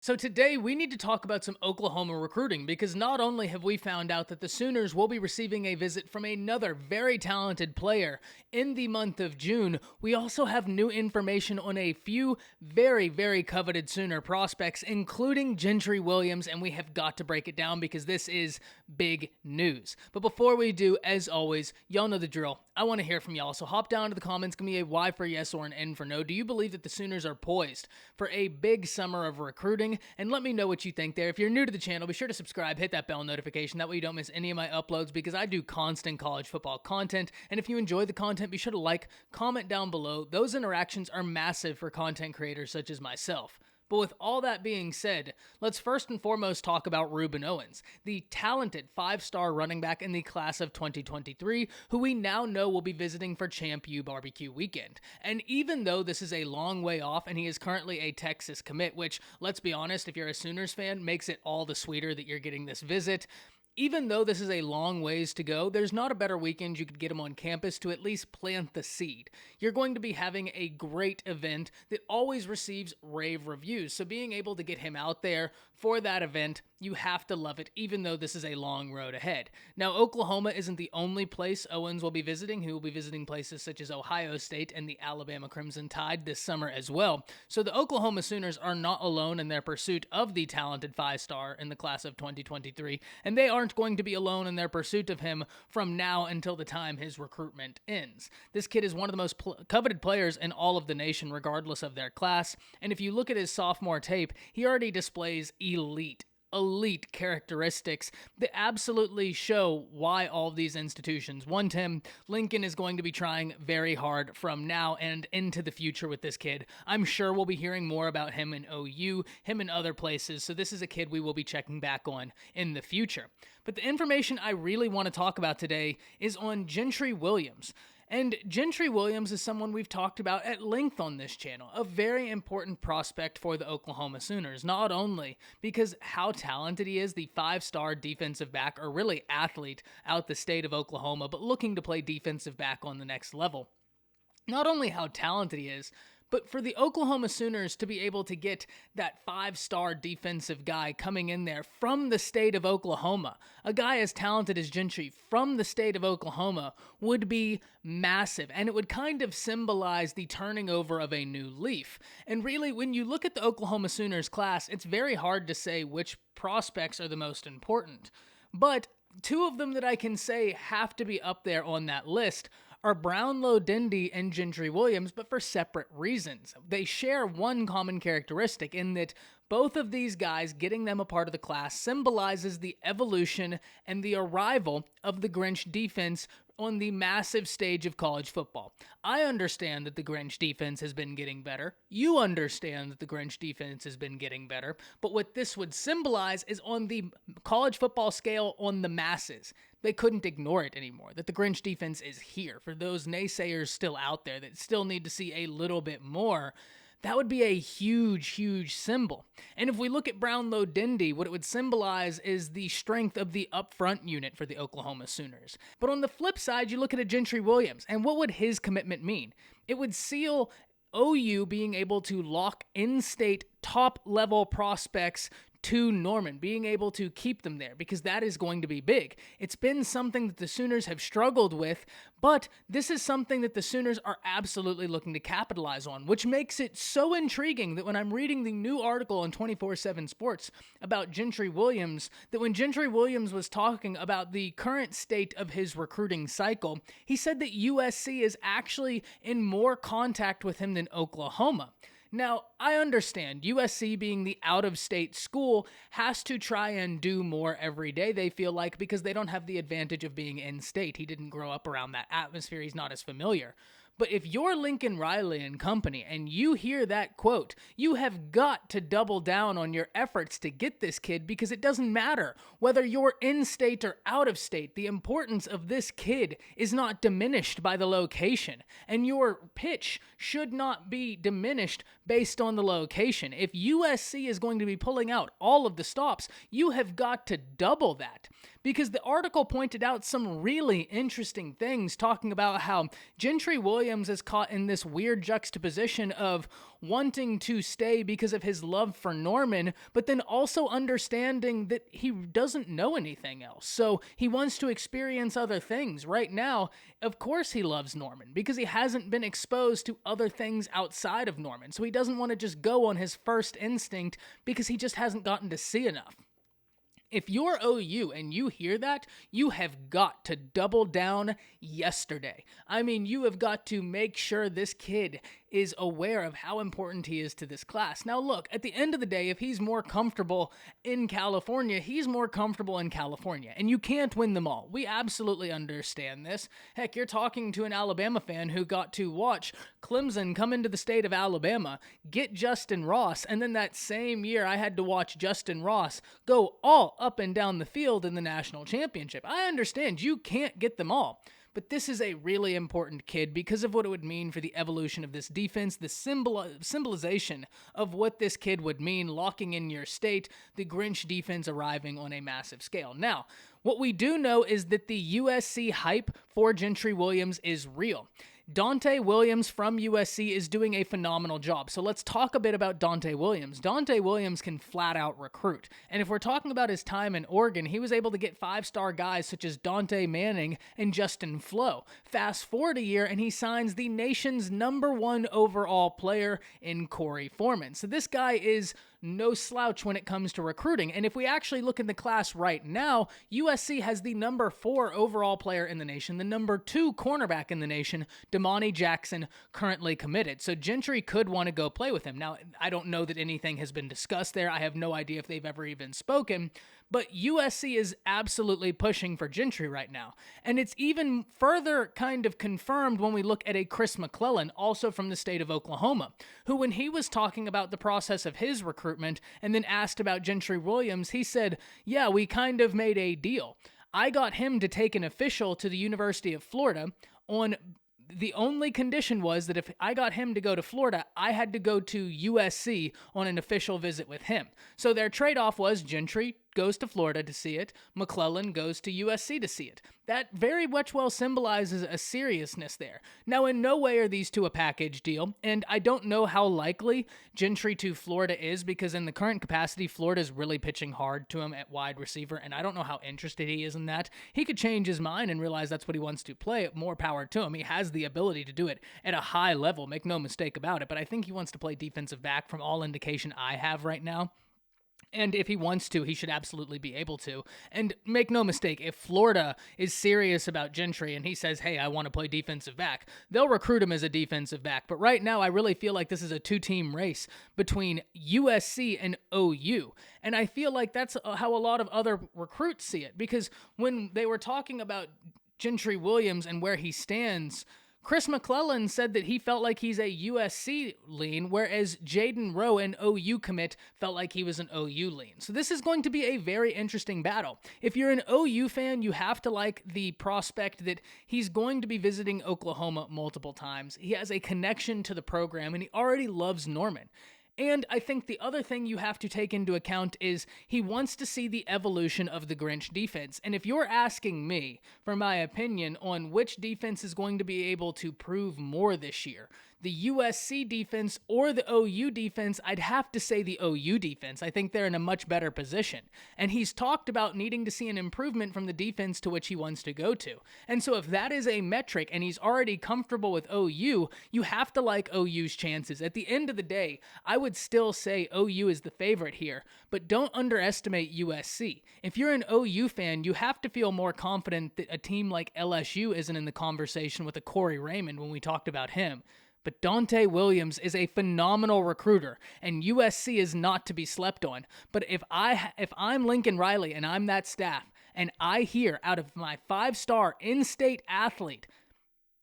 So today we need to talk about some Oklahoma recruiting because not only have we found out that the Sooners will be receiving a visit from another very talented player in the month of June, we also have new information on a few very coveted Sooner prospects, including Gentry Williams, and we have got to break it down because this is big news. But before we do, as always, y'all know the drill. I want to hear from y'all, so hop down to the comments, give me a Y for yes or an N for no. Do you believe that the Sooners are poised for a big summer of recruiting? And let me know what you think there. If you're new to the channel, be sure to subscribe, hit that bell notification. That way you don't miss any of my uploads because I do constant college football content. And if you enjoy the content, be sure to like, comment down below. Those interactions are massive for content creators such as myself. But with all that being said, let's first and foremost talk about Ruben Owens, the talented 5-star running back in the class of 2023, who we now know will be visiting for Champ U Barbecue Weekend. And even though this is a long way off and he is currently a Texas commit, which, let's be honest, if you're a Sooners fan, makes it all the sweeter that you're getting this visit, even though this is a long ways to go, there's not a better weekend you could get him on campus to at least plant the seed. You're going to be having a great event that always receives rave reviews, so being able to get him out there for that event, you have to love it, even though this is a long road ahead. Now, Oklahoma isn't the only place Owens will be visiting. He will be visiting places such as Ohio State and the Alabama Crimson Tide this summer as well. So the Oklahoma Sooners are not alone in their pursuit of the talented 5-star in the class of 2023, and they aren't going to be alone in their pursuit of him from now until the time his recruitment ends. This kid is one of the most coveted players in all of the nation, regardless of their class, and if you look at his sophomore tape, he already displays elite characteristics that absolutely show why all of these institutions want him. Lincoln is going to be trying very hard from now and into the future with this kid. I'm sure we'll be hearing more about him in OU, him in other places, so this is a kid we will be checking back on in the future. But the information I really want to talk about today is on Gentry Williams. And Gentry Williams is someone we've talked about at length on this channel, a very important prospect for the Oklahoma Sooners, not only because how talented he is, the 5-star defensive back, or really athlete out the state of Oklahoma, but looking to play defensive back on the next level. Not only how talented he is, but for the Oklahoma Sooners to be able to get that 5-star defensive guy coming in there from the state of Oklahoma, a guy as talented as Gentry from the state of Oklahoma, would be massive. And it would kind of symbolize the turning over of a new leaf. And really, when you look at the Oklahoma Sooners class, it's very hard to say which prospects are the most important. But two of them that I can say have to be up there on that list are Brownlow Dindy and Gentry Williams, but for separate reasons. They share one common characteristic in that both of these guys, getting them a part of the class, symbolizes the evolution and the arrival of the Grinch defense on the massive stage of college football. I understand that the Grinch defense has been getting better. You understand that the Grinch defense has been getting better. But what this would symbolize is on the college football scale on the masses. They couldn't ignore it anymore, that the Grinch defense is here. For those naysayers still out there that still need to see a little bit more, that would be a huge symbol. And if we look at Brownlow Dindy, what it would symbolize is the strength of the upfront unit for the Oklahoma Sooners. But on the flip side, you look at a Gentry Williams, and what would his commitment mean? It would seal OU being able to lock in-state top-level prospects to Norman, being able to keep them there, because that is going to be big. It's been something that the Sooners have struggled with, but this is something that the Sooners are absolutely looking to capitalize on, which makes it so intriguing that when I'm reading the new article on 24/7 Sports about Gentry Williams, that when Gentry Williams was talking about the current state of his recruiting cycle, he said that USC is actually in more contact with him than Oklahoma. Now, I understand USC being the out-of-state school has to try and do more every day, they feel like, because they don't have the advantage of being in-state. He didn't grow up around that atmosphere. He's not as familiar. But if you're Lincoln Riley and company and you hear that quote, you have got to double down on your efforts to get this kid, because it doesn't matter whether you're in state or out of state. The importance of this kid is not diminished by the location, and your pitch should not be diminished based on the location. If USC is going to be pulling out all of the stops, you have got to double that, because the article pointed out some really interesting things, talking about how Gentry Williams is caught in this weird juxtaposition of wanting to stay because of his love for Norman, but then also understanding that he doesn't know anything else. So he wants to experience other things. Right now, of course he loves Norman because he hasn't been exposed to other things outside of Norman. So he doesn't want to just go on his first instinct because he just hasn't gotten to see enough. If you're OU and you hear that, you have got to double down yesterday. I mean, you have got to make sure this kid is aware of how important he is to this class. Now, look, at the end of the day, if he's more comfortable in California, he's more comfortable in California, and you can't win them all. We absolutely understand this. Heck, you're talking to an Alabama fan who got to watch Clemson come into the state of Alabama, get Justin Ross, and then that same year I had to watch Justin Ross go all up and down the field in the national championship. I understand you can't get them all. But this is a really important kid because of what it would mean for the evolution of this defense, the symbolization of what this kid would mean, locking in your state, the Grinch defense arriving on a massive scale. Now, what we do know is that the USC hype for Gentry Williams is real. Dante Williams from USC is doing a phenomenal job. So let's talk a bit about Dante Williams. Dante Williams can flat out recruit. And if we're talking about his time in Oregon, he was able to get 5-star guys such as Dante Manning and Justin Flo. Fast forward a year and he signs the nation's #1 overall player in Corey Foreman. So this guy is no slouch when it comes to recruiting. And if we actually look in the class right now, USC has the #4 overall player in the nation, the #2 cornerback in the nation, Damani Jackson, currently committed. So Gentry could want to go play with him. Now, I don't know that anything has been discussed there. I have no idea if they've ever even spoken. But USC is absolutely pushing for Gentry right now. And it's even further kind of confirmed when we look at a Chris McClellan, also from the state of Oklahoma, who when he was talking about the process of his recruitment and then asked about Gentry Williams, he said, yeah, we kind of made a deal. I got him to take an official to the University of Florida on the only condition was that if I got him to go to Florida, I had to go to USC on an official visit with him. So their trade-off was Gentry goes to Florida to see it, McClellan goes to USC to see it. That very much well symbolizes a seriousness there. Now, in no way are these two a package deal, and I don't know how likely Gentry to Florida is because in the current capacity, Florida is really pitching hard to him at wide receiver, and I don't know how interested he is in that. He could change his mind and realize that's what he wants to play. More power to him. He has the ability to do it at a high level, make no mistake about it, but I think he wants to play defensive back from all indication I have right now. And if he wants to, he should absolutely be able to. And make no mistake, if Florida is serious about Gentry and he says, hey, I want to play defensive back, they'll recruit him as a defensive back. But right now, I really feel like this is a two-team race between USC and OU. And I feel like that's how a lot of other recruits see it. Because when they were talking about Gentry Williams and where he stands, Chris McClellan said that he felt like he's a USC lean, whereas Jaden Rowe, an OU commit, felt like he was an OU lean. So this is going to be a very interesting battle. If you're an OU fan, you have to like the prospect that he's going to be visiting Oklahoma multiple times. He has a connection to the program, and he already loves Norman. And I think the other thing you have to take into account is he wants to see the evolution of the Grinch defense. And if you're asking me for my opinion on which defense is going to be able to prove more this year, the USC defense or the OU defense, I'd have to say the OU defense. I think they're in a much better position. And he's talked about needing to see an improvement from the defense to which he wants to go to. And so if that is a metric and he's already comfortable with OU, you have to like OU's chances. At the end of the day, I would still say OU is the favorite here, but don't underestimate USC. If you're an OU fan, you have to feel more confident that a team like LSU isn't in the conversation with a Corey Raymond when we talked about him. But Dante Williams is a phenomenal recruiter, and USC is not to be slept on. But if I'm Lincoln Riley and I'm that staff, and I hear out of my 5-star in-state athlete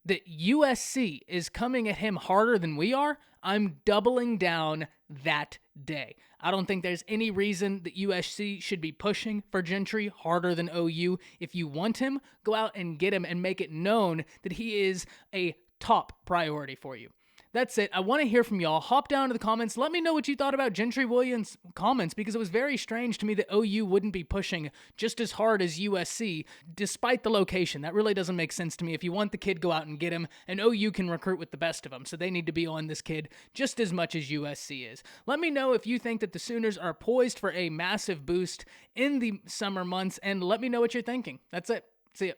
that USC is coming at him harder than we are, I'm doubling down that day. I don't think there's any reason that USC should be pushing for Gentry harder than OU. If you want him, go out and get him and make it known that he is a top priority for you. That's it. I want to hear from y'all. Hop down to the comments. Let me know what you thought about Gentry Williams' comments, because it was very strange to me that OU wouldn't be pushing just as hard as USC, despite the location. That really doesn't make sense to me. If you want the kid, go out and get him, and OU can recruit with the best of them, so they need to be on this kid just as much as USC is. Let me know if you think that the Sooners are poised for a massive boost in the summer months, and let me know what you're thinking. That's it. See ya.